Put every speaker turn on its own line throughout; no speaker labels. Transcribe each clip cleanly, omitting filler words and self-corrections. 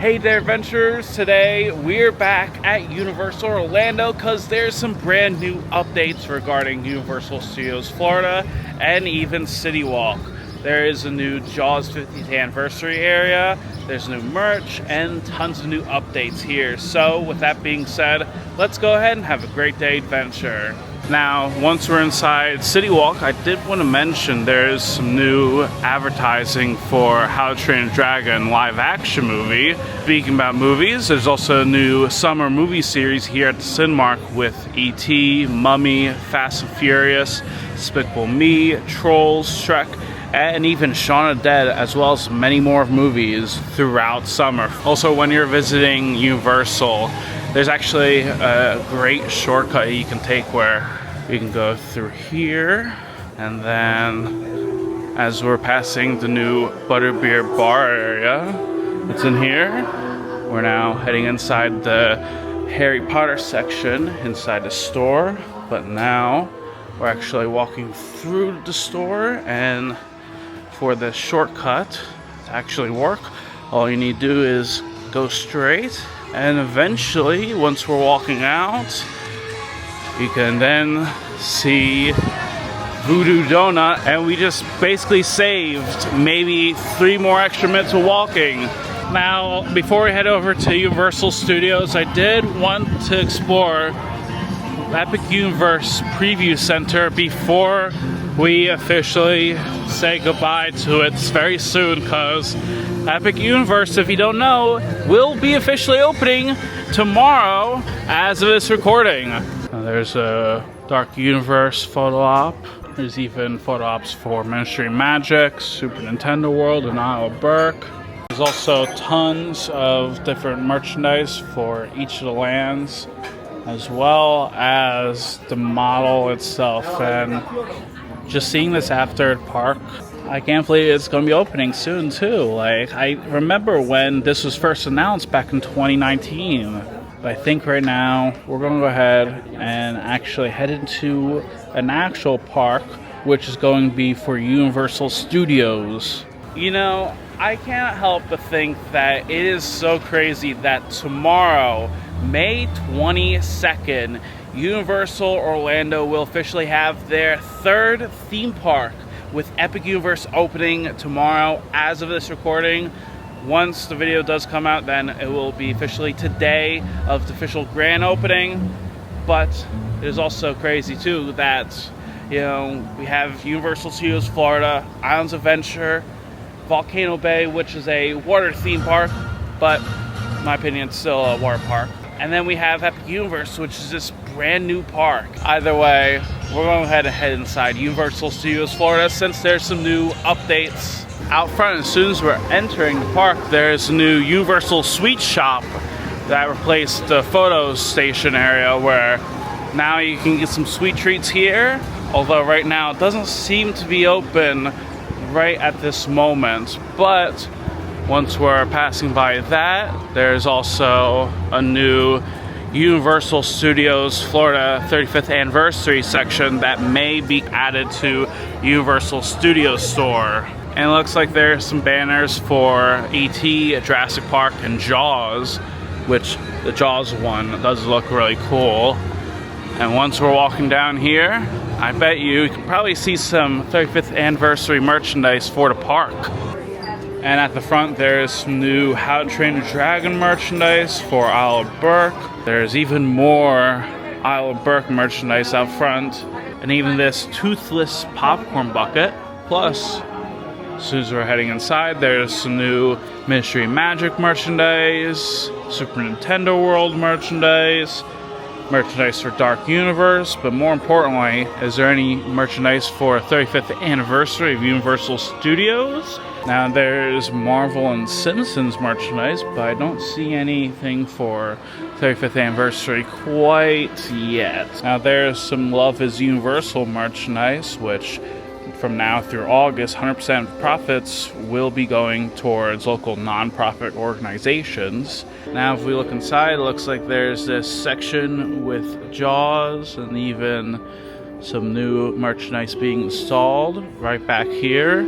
Hey there, adventurers. Today we're back at Universal Orlando because there's some brand new updates regarding Universal Studios Florida and even CityWalk. There is a new Jaws 50th anniversary area, there's new merch, and tons of new updates here. So with that being said, let's go ahead and have a great day adventure. Now, once we're inside CityWalk, I did want to mention there's some new advertising for How to Train Your Dragon live action movie. Speaking about movies, there's also a new summer movie series here at the Cinemark with E.T., Mummy, Fast and Furious, Despicable Me, Trolls, Shrek, and even Shaun of the Dead, as well as many more movies throughout summer. Also, when you're visiting Universal, there's actually a great shortcut you can take where you can go through here, and then as we're passing the new Butterbeer bar area that's in here, we're now heading inside the Harry Potter section inside the store. But now we're actually walking through the store, and for the shortcut to actually work, all you need to do is go straight, and eventually, once we're walking out, you can then see Voodoo Donut, and we just basically saved maybe 3 more extra minutes of walking. Now, before we head over to Universal Studios, I did want to explore Epic Universe Preview Center before we officially say goodbye to it very soon, because Epic Universe, if you don't know, will be officially opening tomorrow as of this recording. There's a Dark Universe photo op. There's even photo ops for Ministry of Magic, Super Nintendo World, and Isle of Berk. There's also tons of different merchandise for each of the lands, as well as the model itself. And just seeing this after the park, I can't believe it's going to be opening soon too. Like, I remember when this was first announced back in 2019. But I think right now we're going to go ahead and actually head into an actual park, which is going to be for Universal Studios. You know, I can't help but think that it is so crazy that tomorrow, May 22nd, Universal Orlando will officially have their 3rd theme park, with Epic Universe opening tomorrow as of this recording. Once the video does come out, then it will be officially today of the official grand opening. But it is also crazy too that, you know, we have Universal Studios Florida, Islands Adventure, Volcano Bay, which is a water theme park, but in my opinion it's still a water park. And then we have Epic Universe, which is this brand new park. Either way, we're going to head inside Universal Studios Florida since there's some new updates. Out front, as soon as we're entering the park, there's a new Universal Sweet Shop that replaced the photo station area, where now you can get some sweet treats here. Although right now it doesn't seem to be open right at this moment. But once we're passing by that, there's also a new Universal Studios Florida 35th anniversary section that may be added to Universal Studios store. And it looks like there's some banners for E.T., Jurassic Park, and Jaws, which the Jaws one does look really cool. And once we're walking down here, I bet you can probably see some 35th anniversary merchandise for the park. And at the front, there's some new How to Train Your Dragon merchandise for Isle of Berk. There's even more Isle of Berk merchandise out front, and even this toothless popcorn bucket. Plus, as soon as we're heading inside, there's some new Ministry of Magic merchandise, Super Nintendo World merchandise, merchandise for Dark Universe, but more importantly, is there any merchandise for 35th anniversary of Universal Studios? Now there's Marvel and Simpsons merchandise, but I don't see anything for 35th anniversary quite yet. Now there's some Love is Universal merchandise, which from now through August, 100% profits will be going towards local non-profit organizations. Now if we look inside, it looks like there's this section with Jaws and even some new merchandise being installed right back here.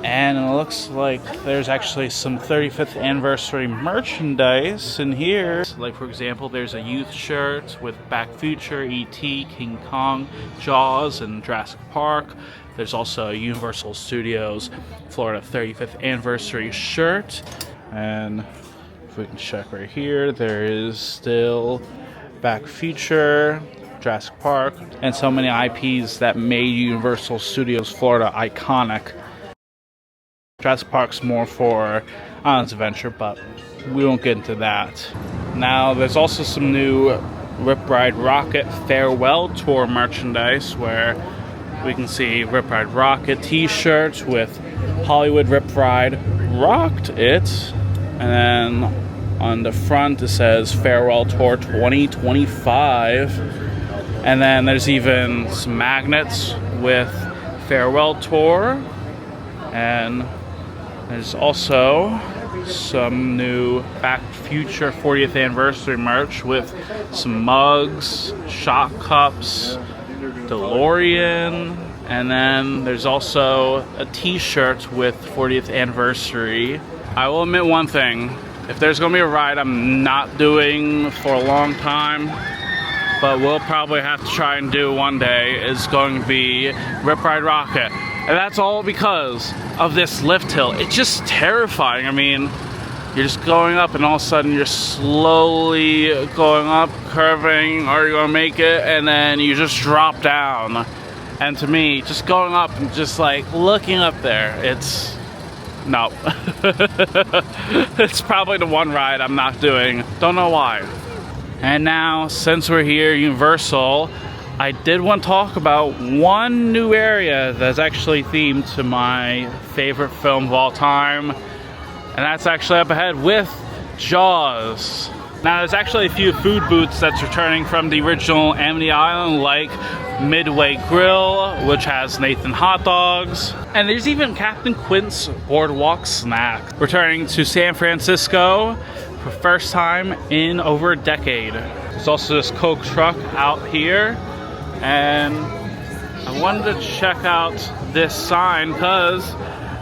And it looks like there's actually some 35th anniversary merchandise in here. Like, for example, there's a youth shirt with Back Future, E.T., King Kong, Jaws, and Jurassic Park. There's also a Universal Studios Florida 35th anniversary shirt. And if we can check right here, there is still Back Future, Jurassic Park, and so many IPs that made Universal Studios Florida iconic. Jurassic Park's more for Islands Adventure, but we won't get into that. Now, there's also some new Rip Ride Rockit Farewell Tour merchandise where we can see Rip Ride Rockit t-shirts with Hollywood Rip Ride Rocked It. And then on the front it says Farewell Tour 2025. And then there's even some magnets with Farewell Tour. And there's also some new Back to Future 40th anniversary merch with some mugs, shot cups, DeLorean, and then there's also a t-shirt with 40th anniversary. I will admit one thing, if there's gonna be a ride I'm not doing for a long time, but we'll probably have to try and do one day, is going to be Rip Ride Rockit. And that's all because of this lift hill. It's just terrifying. I mean, you're just going up and all of a sudden you're slowly going up, curving, are you gonna make it? And then you just drop down. And to me, just going up and just like looking up there, it's, no. It's probably the one ride I'm not doing. Don't know why. And now, since we're here, Universal, I did want to talk about one new area that's actually themed to my favorite film of all time. And that's actually up ahead with Jaws. Now, there's actually a few food booths that's returning from the original Amity Island, like Midway Grill, which has Nathan hot dogs. And there's even Captain Quint's Boardwalk Snack, returning to San Francisco for the first time in over a decade. There's also this Coke truck out here. And I wanted to check out this sign because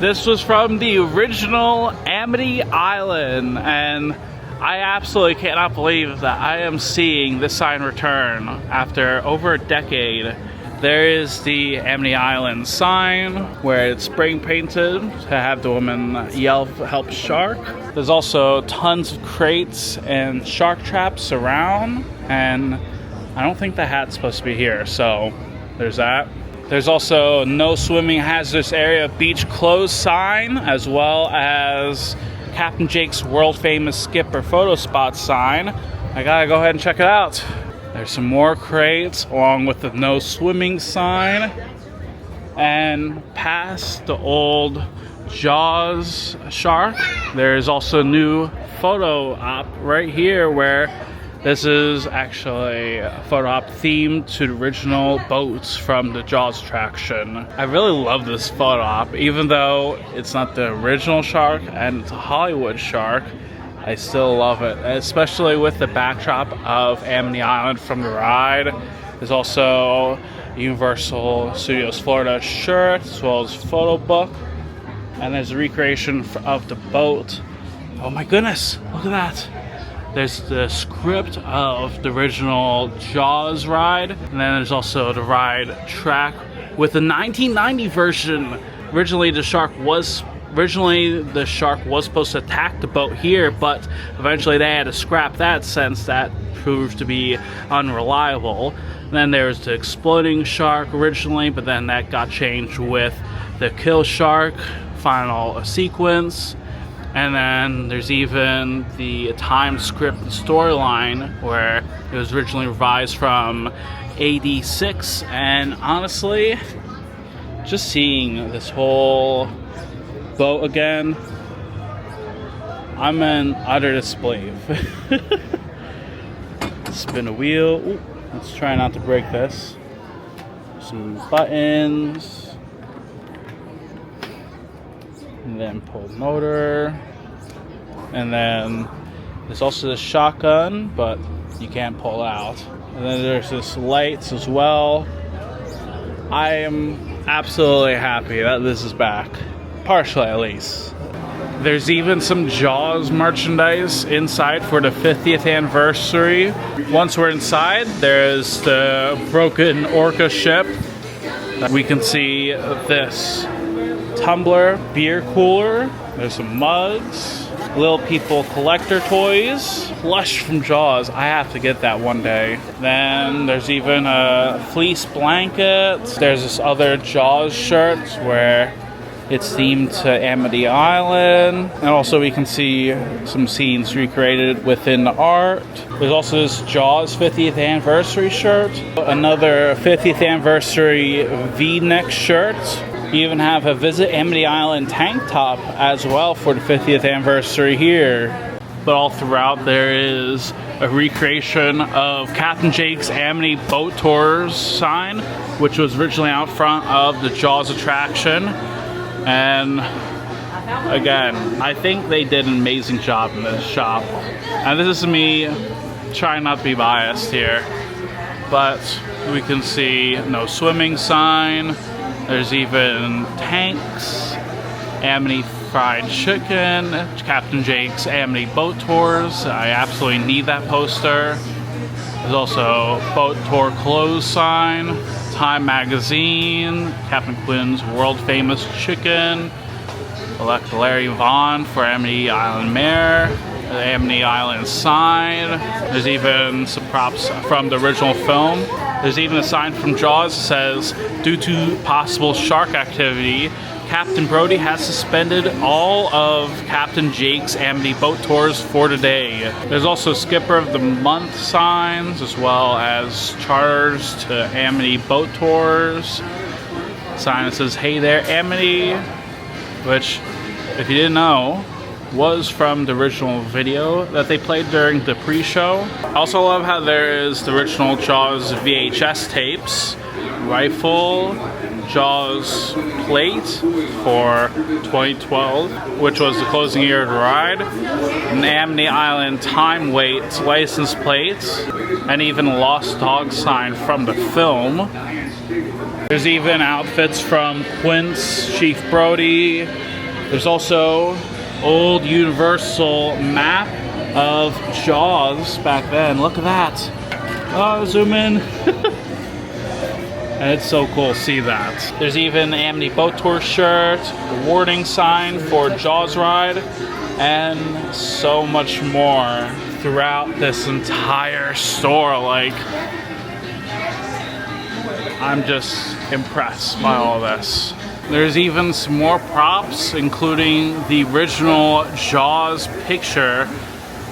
this was from the original Amity Island, and I absolutely cannot believe that I am seeing this sign return after over a decade. There is the Amity Island sign where it's spray painted to have the woman yell help shark. There's also tons of crates and shark traps around, and I don't think the hat's supposed to be here, so there's that. There's also no swimming hazardous area beach closed sign, as well as Captain Jake's world famous skipper photo spot sign. I gotta go ahead and check it out. There's some more crates along with the no swimming sign. And past the old Jaws shark, there's also a new photo op right here where this is actually a photo op themed to the original boats from the Jaws attraction. I really love this photo op, even though it's not the original shark and it's a Hollywood shark. I still love it, especially with the backdrop of Amity Island from the ride. There's also a Universal Studios Florida shirt, as well as photo book. And there's a recreation of the boat. Oh my goodness, look at that. There's the script of the original Jaws ride, and then there's also the ride track with the 1990 version. Originally the shark was supposed to attack the boat here, but eventually they had to scrap that since that proved to be unreliable. And then there was the exploding shark originally, but then that got changed with the kill shark final sequence. And then there's even the time script storyline where it was originally revised from AD 6. And honestly, just seeing this whole boat again, I'm in utter disbelief. Spin a wheel. Ooh, let's try not to break this. Some buttons. And then pull motor, and then there's also this shotgun, but you can't pull out. And then there's this lights as well. I am absolutely happy that this is back. partially at least. There's even some Jaws merchandise inside for the 50th anniversary. Once we're inside, there's the broken orca ship. We can see this tumbler beer cooler. There's some mugs, Little People collector toys, plush from Jaws. I have to get that one day. Then there's even a fleece blanket. There's this other Jaws shirt where it's themed to Amity Island. And also we can see some scenes recreated within the art. There's also this Jaws 50th anniversary shirt. Another 50th anniversary V-neck shirt. You even have a Visit Amity Island tank top as well for the 50th anniversary here. But all throughout there is a recreation of Captain Jake's Amity Boat Tours sign, which was originally out front of the Jaws attraction. And again, I think they did an amazing job in this shop. And this is me trying not to be biased here, but we can see no swimming sign. There's even tanks, Amity fried chicken, Captain Jake's Amity Boat Tours. I absolutely need that poster. There's also boat tour clothes sign, Time magazine, Captain Quinn's world famous chicken, elect Larry Vaughn for Amity Island Mayor, the Amity Island sign. There's even some props from the original film. There's even a sign from Jaws that says, due to possible shark activity, Captain Brody has suspended all of Captain Jake's Amity Boat Tours for today. There's also Skipper of the Month signs, as well as charters to Amity Boat Tours. Sign that says, hey there Amity, which, if you didn't know, was from the original video that they played during the pre-show. I also love how there is the original Jaws VHS tapes, rifle, Jaws plate for 2012, which was the closing year of the ride, an Amity Island time weight license plate, and even a Lost Dog sign from the film. There's even outfits from Quint's Chief Brody. There's also old Universal map of Jaws back then. Look at that. Oh, zoom in. And it's so cool to see that. There's even an Amity Boat Tour shirt, a warning sign for Jaws ride, and so much more throughout this entire store. Like, I'm just impressed by all this. There's even some more props, including the original Jaws picture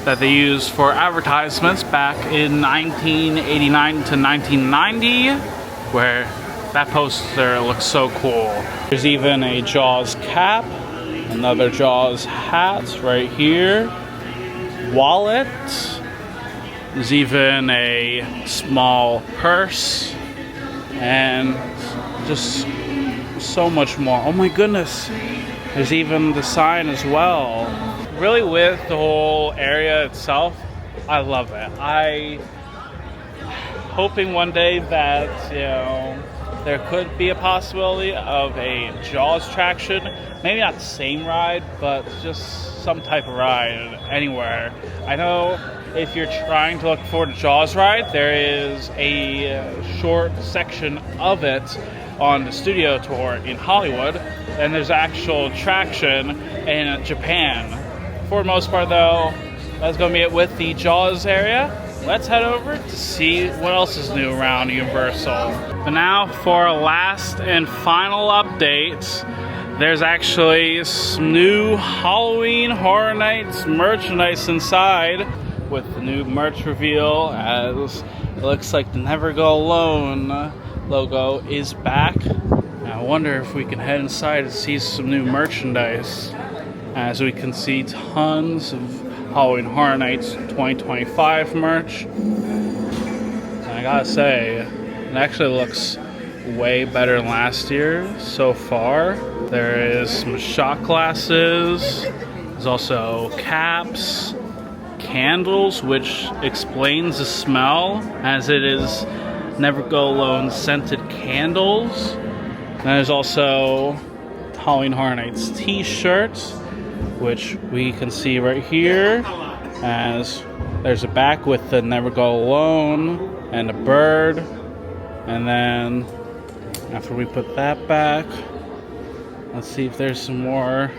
that they used for advertisements back in 1989 to 1990, where that poster looks so cool. There's even a Jaws cap, another Jaws hat right here, wallet. There's even a small purse, and just so much more. Oh my goodness, there's even the sign as well. Really, with the whole area itself, I love it. I hoping one day that, you know, there could be a possibility of a Jaws attraction, maybe not the same ride, but just some type of ride anywhere. I know if you're trying to look for the Jaws ride, there is a short section of it on the studio tour in Hollywood, and there's actual attraction in Japan. For the most part though, that's going to be it with the Jaws area. Let's head over to see what else is new around Universal. But now for our last and final update, there's actually some new Halloween Horror Nights merchandise inside, with the new merch reveal, as it looks like the Never Go Alone logo is back. And I wonder if we can head inside and see some new merchandise, as we can see tons of Halloween Horror Nights 2025 merch. And I gotta say, it actually looks way better than last year so far. There is some shot glasses, there's also caps, candles, which explains the smell, as it is Never Go Alone scented candles. And there's also Halloween Horror Nights t-shirts, which we can see right here, as there's a back with the Never Go Alone and a bird. And then after we put that back, let's see if there's some more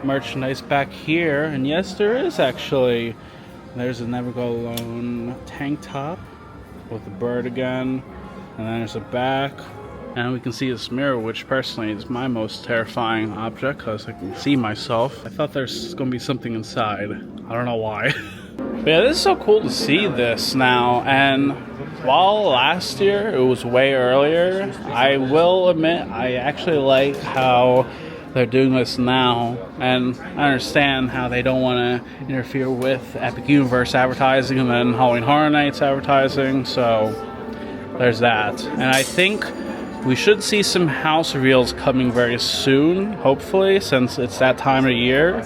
merchandise back here. And yes, there is actually. There's a Never Go Alone tank top with the bird again. And then there's a back. And we can see this mirror, which personally is my most terrifying object because I can see myself. I thought there's going to be something inside. I don't know why. But yeah, this is so cool to see this now. And while last year it was way earlier, I will admit I actually like how they're doing this now. And I understand how they don't want to interfere with Epic Universe advertising and then Halloween Horror Nights advertising. So there's that. And I think we should see some house reveals coming very soon, hopefully, since it's that time of year.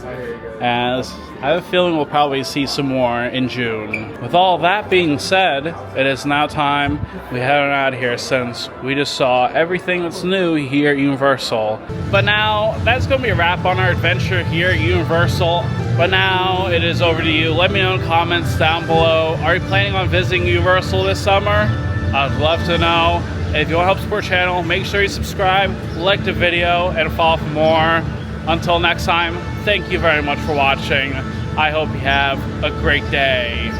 As I have a feeling we'll probably see some more in June. With all that being said, it is now time we head on out of here since we just saw everything that's new here at Universal. But now, that's going to be a wrap on our adventure here at Universal. But now, it is over to you. Let me know in the comments down below. Are you planning on visiting Universal this summer? I'd love to know. If you want to help support the channel, make sure you subscribe, like the video, and follow for more. Until next time, thank you very much for watching. I hope you have a great day.